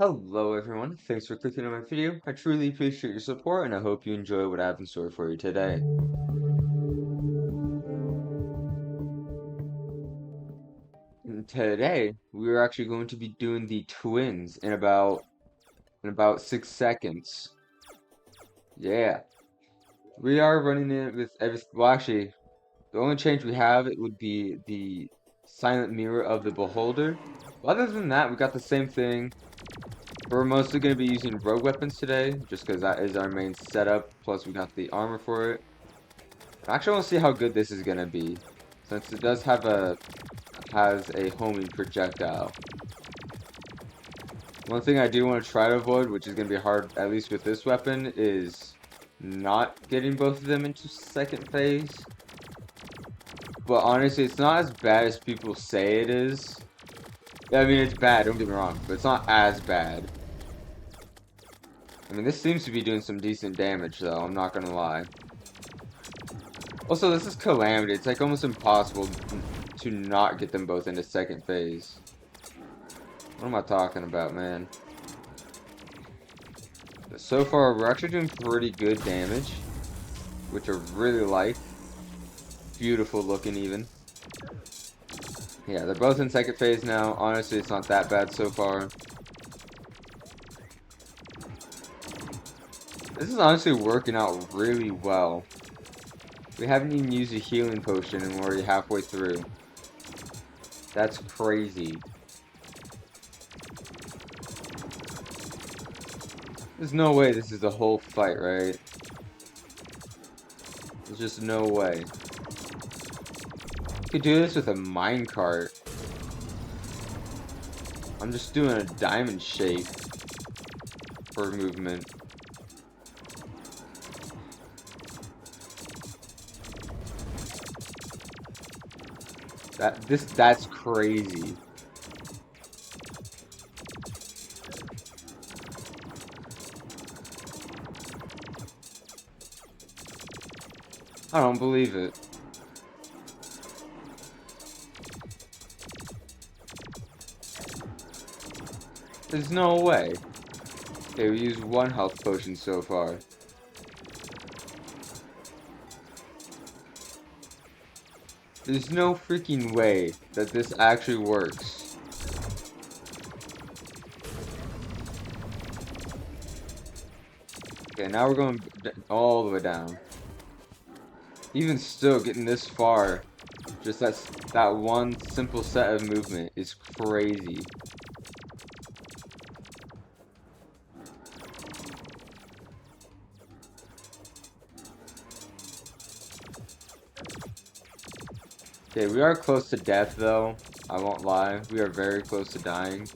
Hello everyone, thanks for clicking on my video. I truly appreciate your support and I hope you enjoy what I have in store for you today. And today, we are actually going to be doing the twins in about 6 seconds. Yeah. We are running it with well actually, the only change we have it would be the silent mirror of the beholder. But other than that, we got the same thing. We're mostly going to be using rogue weapons today, just because that is our main setup, plus we got the armor for it. I actually want to see how good this is gonna be, since it does have a homing projectile. One thing I do want to try to avoid, which is gonna be hard, at least with this weapon, is not getting both of them into second phase. But honestly, it's not as bad as people say it is. I mean, it's bad, don't get me wrong, but it's not as bad. I mean, this seems to be doing some decent damage, though, I'm not gonna lie. Also, this is Calamity. It's like almost impossible to not get them both into second phase. What am I talking about, man? So far, we're actually doing pretty good damage, which I really like. Beautiful looking, even. Yeah, they're both in second phase now. Honestly, it's not that bad so far. This is honestly working out really well. We haven't even used a healing potion and we're already halfway through. That's crazy. There's no way this is the whole fight, right? There's just no way. You could do this with a minecart. I'm just doing a diamond shape for movement. That's crazy. I don't believe it. There's no way. Okay, we used one health potion so far. There's no freaking way that this actually works. Okay, now we're going all the way down. Even still, getting this far, just that one simple set of movement is crazy. Okay, we are close to death though. I won't lie. We are very close to dying.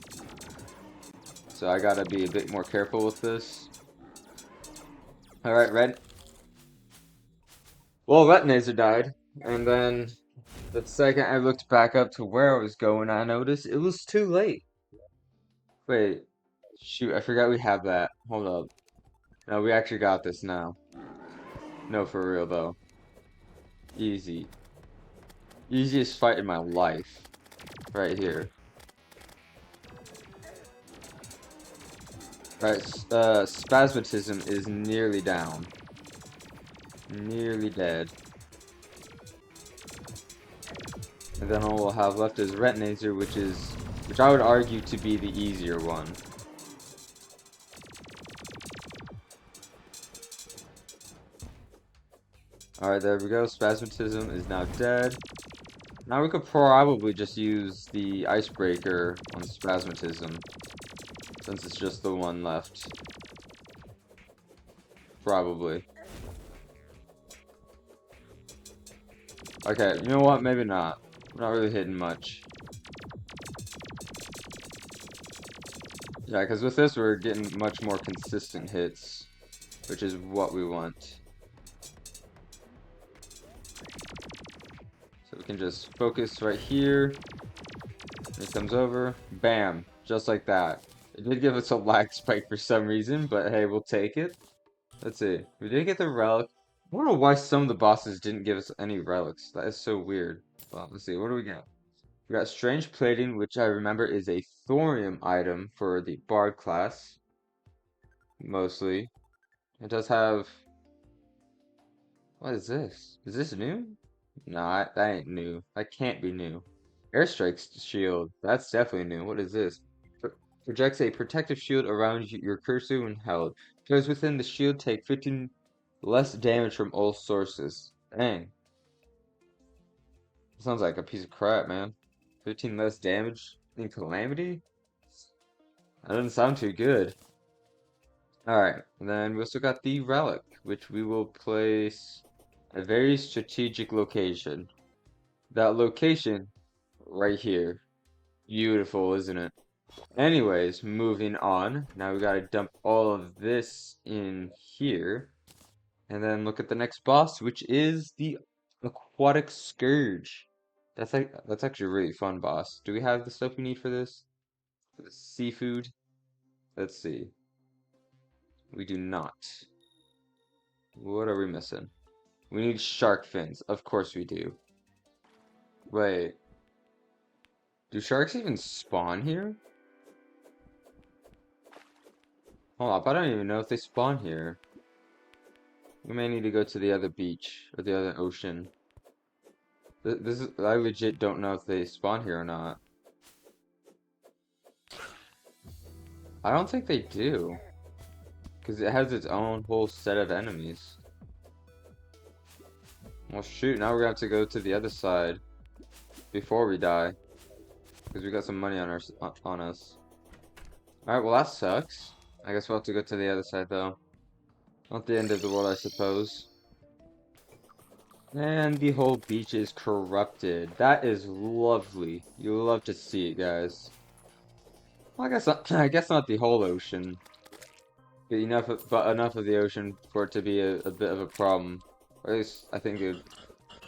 So I gotta be a bit more careful with this. Alright, red. Well, Retinazer died. And then the second I looked back up to where I was going, I noticed it was too late. Wait. Shoot, I forgot we have that. Hold up. No, we actually got this now. No, for real though. Easy. Easiest fight in my life. Right here. Right, Spasmatism is nearly down. Nearly dead. And then all we'll have left is Retinazer, which I would argue to be the easier one. Alright, there we go. Spasmatism is now dead. Now we could probably just use the Icebreaker on Spasmatism, since it's just the one left. Probably. Okay, you know what? Maybe not. We're not really hitting much. Yeah, because with this we're getting much more consistent hits, which is what we want. So we can just focus right here. It comes over. Bam. Just like that. It did give us a lag spike for some reason, but hey, we'll take it. Let's see. We did get the relic. I don't know why some of the bosses didn't give us any relics. That is so weird. Well, let's see. What do we get? We got strange plating, which I remember is a thorium item for the bard class, mostly. It does have. What is this? Is this new? No, that ain't new. That can't be new. Airstrike's shield. That's definitely new. What is this? Projects a protective shield around your cursor when held. Players within the shield take 15 less damage from all sources. Dang. Sounds like a piece of crap, man. 15 less damage in Calamity? That doesn't sound too good. Alright, and then we also got the Relic, which we will place a very strategic location. That location right here. Beautiful, isn't it? Anyways, moving on. Now we gotta dump all of this in here. And then look at the next boss, which is the Aquatic Scourge. That's actually a really fun boss. Do we have the stuff we need for this? For the seafood? Let's see. We do not. What are we missing? We need shark fins. Of course we do. Wait. Do sharks even spawn here? Hold up, I don't even know if they spawn here. We may need to go to the other beach or the other ocean. I legit don't know if they spawn here or not. I don't think they do. Because it has its own whole set of enemies. Well, shoot, now we're gonna have to go to the other side before we die. Because we got some money on us. Alright, well that sucks. I guess we'll have to go to the other side though. Not the end of the world, I suppose. And the whole beach is corrupted. That is lovely. You'll love to see it, guys. Well, I guess not, I guess not the whole ocean. But enough of the ocean for it to be a bit of a problem. Or at least I think it would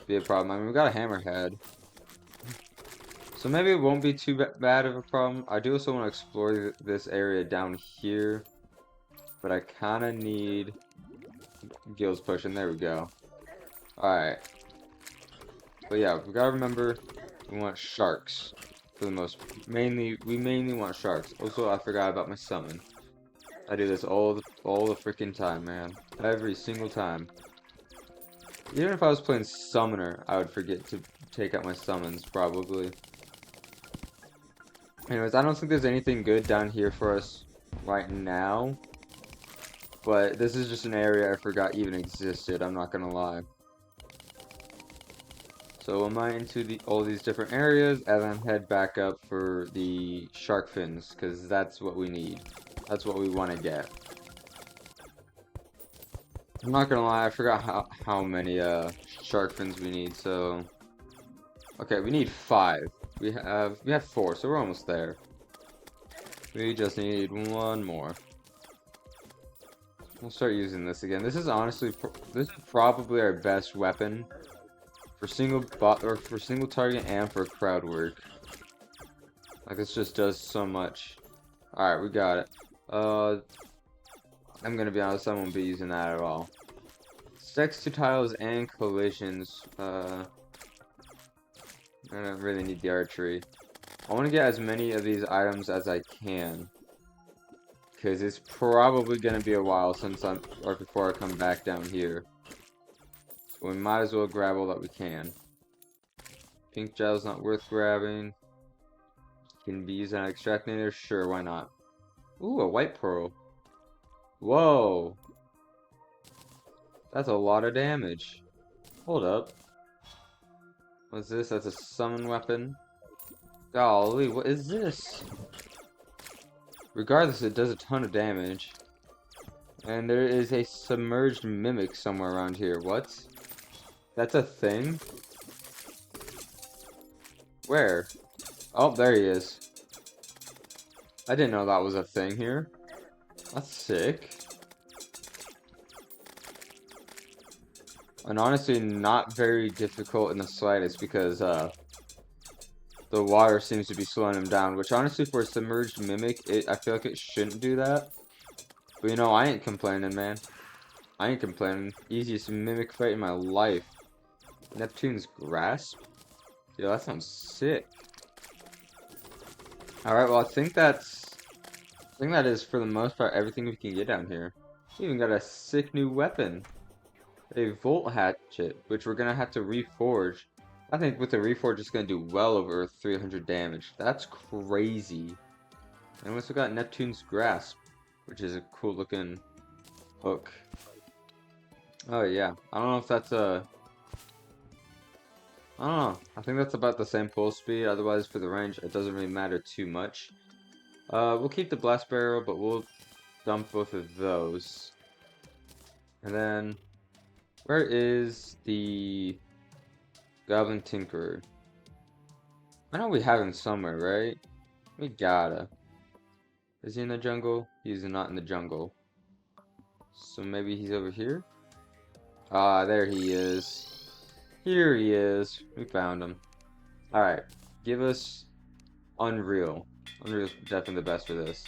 be a problem. I mean, we got a hammerhead. So maybe it won't be too bad of a problem. I do also want to explore this area down here. But I kind of need Gills pushing. There we go. Alright. But yeah, we gotta remember we want sharks. For the most we mainly want sharks. Also, I forgot about my summon. I do this all the freaking time, man. Every single time. Even if I was playing Summoner, I would forget to take out my summons, probably. Anyways, I don't think there's anything good down here for us right now. But this is just an area I forgot even existed, I'm not gonna lie. So we'll mine into all these different areas and then head back up for the shark fins, because that's what we need. That's what we want to get. I'm not gonna lie, I forgot how many shark fins we need, so okay, we need 5. We have 4, so we're almost there. We just need 1 more. We'll start using this again. This is honestly this is probably our best weapon for single target and for crowd work. Like, this just does so much. Alright, we got it. I'm gonna be honest, I won't be using that at all. Sextiles and collisions. I don't really need the archery. I want to get as many of these items as I can. Because it's probably gonna be a while before I come back down here. So we might as well grab all that we can. Pink gel's not worth grabbing. Can be used on extractor. Sure, why not? Ooh, a white pearl. Whoa. That's a lot of damage. Hold up. What's this? That's a summon weapon. Golly, what is this? Regardless, it does a ton of damage. And there is a submerged mimic somewhere around here. What? That's a thing? Where? Oh, there he is. I didn't know that was a thing here. That's sick. And honestly, not very difficult in the slightest because the water seems to be slowing him down. Which honestly, for a submerged mimic, I feel like it shouldn't do that. But you know, I ain't complaining, man. I ain't complaining. Easiest mimic fight in my life. Neptune's Grasp? Yo, that sounds sick. Alright, well I think that is for the most part everything we can get down here. We even got a sick new weapon. A Volt Hatchet, which we're gonna have to reforge. I think with the reforge it's gonna do well over 300 damage. That's crazy. And we also got Neptune's Grasp, which is a cool looking hook. Oh yeah, I don't know if that's I don't know. I think that's about the same pull speed. Otherwise, for the range, it doesn't really matter too much. We'll keep the blast barrel, but we'll dump both of those. And then, where is the Goblin Tinkerer? I know we have him somewhere, right? We gotta. Is he in the jungle? He's not in the jungle. So maybe he's over here? Ah, there he is. Here he is. We found him. Alright, give us Unreal. Unreal's definitely the best for this.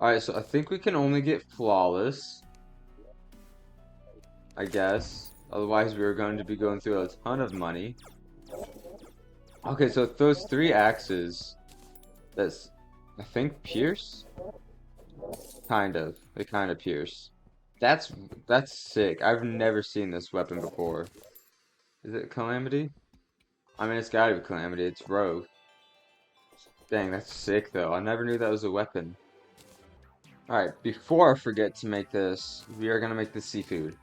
Alright, so I think we can only get Flawless, I guess. Otherwise, we are going to be going through a ton of money. Okay, so those 3 axes, that's, I think, pierce? Kind of. They kind of pierce. That's, that's sick. I've never seen this weapon before. Is it Calamity? I mean, it's gotta be Calamity. It's Rogue. Dang, that's sick, though. I never knew that was a weapon. Alright, before I forget to make this, we are gonna make the seafood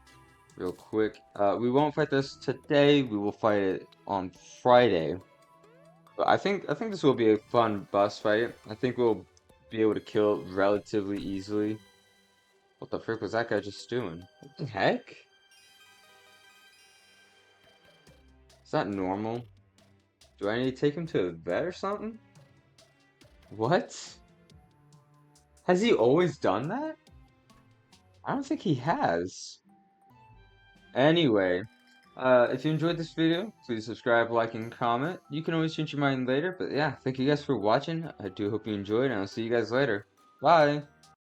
real quick. We won't fight this today. We will fight it on Friday. But I think this will be a fun boss fight. I think we'll be able to kill it relatively easily. What the frick was that guy just doing? What the heck? Is that normal? Do I need to take him to a vet or something? What? Has he always done that? I don't think he has. Anyway, if you enjoyed this video, please subscribe, like, and comment. You can always change your mind later, but yeah, thank you guys for watching. I do hope you enjoyed, and I'll see you guys later. Bye!